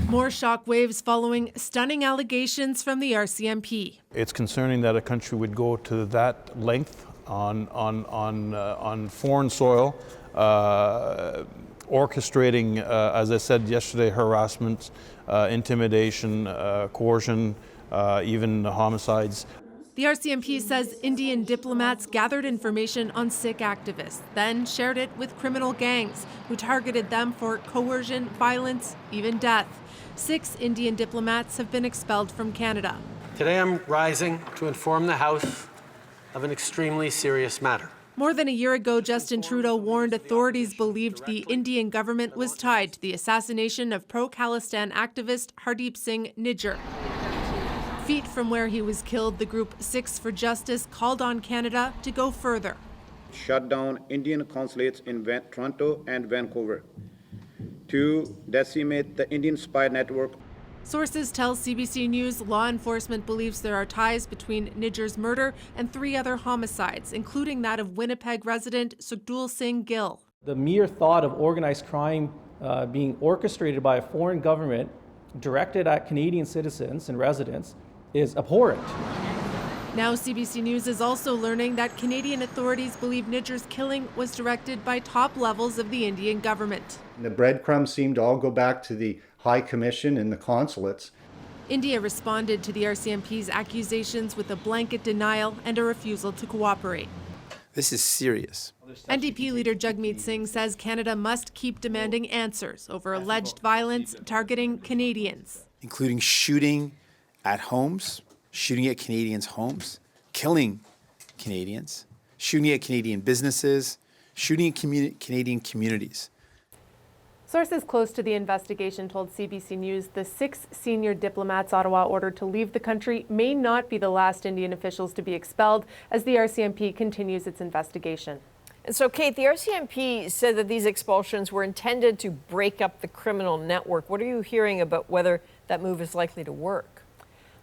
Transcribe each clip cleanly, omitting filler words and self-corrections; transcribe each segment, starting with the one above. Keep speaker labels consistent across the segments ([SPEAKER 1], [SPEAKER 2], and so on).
[SPEAKER 1] More shockwaves following stunning allegations from the RCMP.
[SPEAKER 2] It's concerning that a country would go to that length on foreign soil, orchestrating, as I said yesterday, harassment, intimidation, coercion, even homicides.
[SPEAKER 1] The RCMP says Indian diplomats gathered information on Sikh activists, then shared it with criminal gangs who targeted them for coercion, violence, even death. 6 Indian diplomats have been expelled from Canada.
[SPEAKER 3] Today I'm rising to inform the House of an extremely serious matter.
[SPEAKER 1] More than a year ago, Justin Trudeau warned authorities believed the Indian government was tied to the assassination of pro-Khalistan activist Hardeep Singh Nijjar. Feet from where he was killed, the group Sikhs for Justice called on Canada to go further.
[SPEAKER 4] Shut down Indian consulates in Toronto and Vancouver to decimate the Indian spy network.
[SPEAKER 1] Sources tell CBC News law enforcement believes there are ties between Nijjar's murder and 3 other homicides, including that of Winnipeg resident Sukhdev Singh Gill.
[SPEAKER 5] The mere thought of organized crime being orchestrated by a foreign government directed at Canadian citizens and residents is abhorrent.
[SPEAKER 1] Now CBC News is also learning that Canadian authorities believe Nijjar's killing was directed by top levels of the Indian government.
[SPEAKER 6] The breadcrumbs seem to all go back to the High Commission and the consulates.
[SPEAKER 1] India responded to the RCMP's accusations with a blanket denial and a refusal to cooperate.
[SPEAKER 7] This is serious.
[SPEAKER 1] NDP leader Jagmeet Singh says Canada must keep demanding answers over alleged violence targeting Canadians,
[SPEAKER 7] including shooting at homes, shooting at Canadians' homes, killing Canadians, shooting at Canadian businesses, shooting at Canadian communities.
[SPEAKER 1] Sources close to the investigation told CBC News the 6 senior diplomats Ottawa ordered to leave the country may not be the last Indian officials to be expelled as the RCMP continues its investigation.
[SPEAKER 8] And so, Kate, the RCMP said that these expulsions were intended to break up the criminal network. What are you hearing about whether that move is likely to work?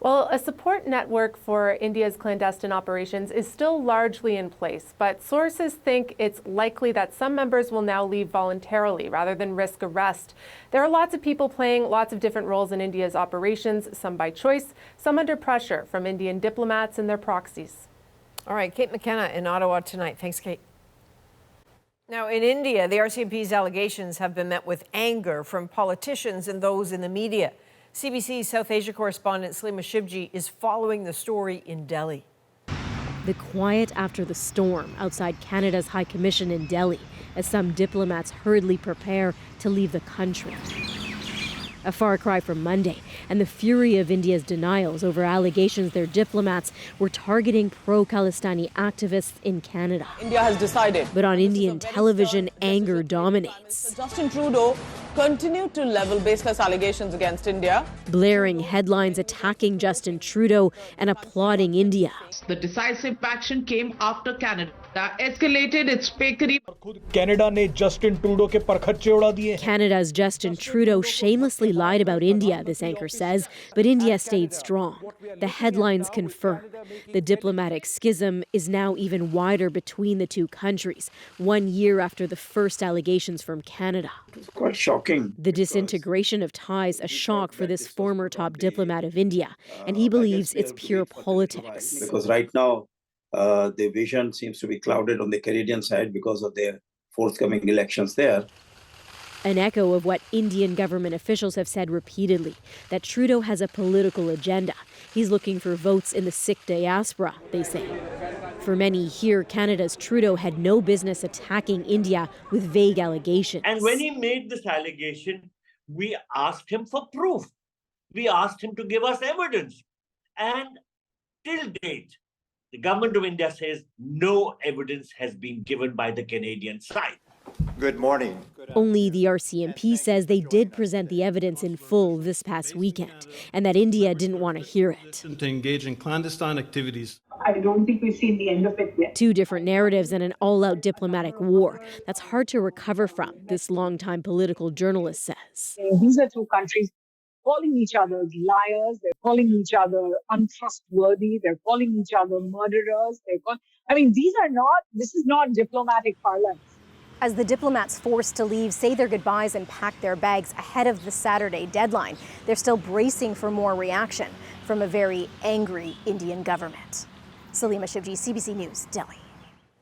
[SPEAKER 1] Well, a support network for India's clandestine operations is still largely in place, but sources think it's likely that some members will now leave voluntarily rather than risk arrest. There are lots of people playing lots of different roles in India's operations, some by choice, some under pressure from Indian diplomats and their proxies.
[SPEAKER 8] All right, Kate McKenna in Ottawa tonight. Thanks, Kate. Now, in India, the RCMP's allegations have been met with anger from politicians and those in the media. CBC's South Asia correspondent Salima Shivji is following the story in Delhi.
[SPEAKER 9] The quiet after the storm outside Canada's High Commission in Delhi as some diplomats hurriedly prepare to leave the country. A far cry from Monday and the fury of India's denials over allegations their diplomats were targeting pro-Khalistani activists in Canada.
[SPEAKER 10] India has decided.
[SPEAKER 9] But on Indian television, anger dominates.
[SPEAKER 10] Justin Trudeau continued to level baseless allegations against India,
[SPEAKER 9] blaring headlines attacking Justin Trudeau and applauding India.
[SPEAKER 11] The decisive action came after Canada escalated its fakery.
[SPEAKER 9] Canada's Justin Trudeau shamelessly lied about India, this anchor says, but India stayed strong. The headlines confirm the diplomatic schism is now even wider between the two countries, 1 year after the first allegations from Canada.
[SPEAKER 12] It's quite shocking.
[SPEAKER 9] The disintegration of ties a shock for this former top diplomat of India, and he believes it's pure politics.
[SPEAKER 12] Because right now, the vision seems to be clouded on the Canadian side because of their forthcoming elections there.
[SPEAKER 9] An echo of what Indian government officials have said repeatedly, that Trudeau has a political agenda. He's looking for votes in the Sikh diaspora, they say. For many here, Canada's Trudeau had no business attacking India with vague allegations.
[SPEAKER 13] And when he made this allegation, we asked him for proof. We asked him to give us evidence. And till date, the government of India says no evidence has been given by the Canadian side.
[SPEAKER 12] Good morning.
[SPEAKER 9] Only the RCMP says they did present the evidence in full this past weekend, and that India didn't want to hear it.
[SPEAKER 2] To engage in clandestine activities.
[SPEAKER 14] I don't think we've seen the end of it yet.
[SPEAKER 9] Two different narratives and an all-out diplomatic war that's hard to recover from, this longtime political journalist says.
[SPEAKER 14] These are two countries calling each other liars, they're calling each other untrustworthy, they're calling each other murderers. This is not diplomatic parlance.
[SPEAKER 15] as the diplomats forced to leave say their goodbyes and pack their bags ahead of the Saturday deadline. They're still bracing for more reaction from a very angry Indian government. Salima Shivji, CBC News, Delhi.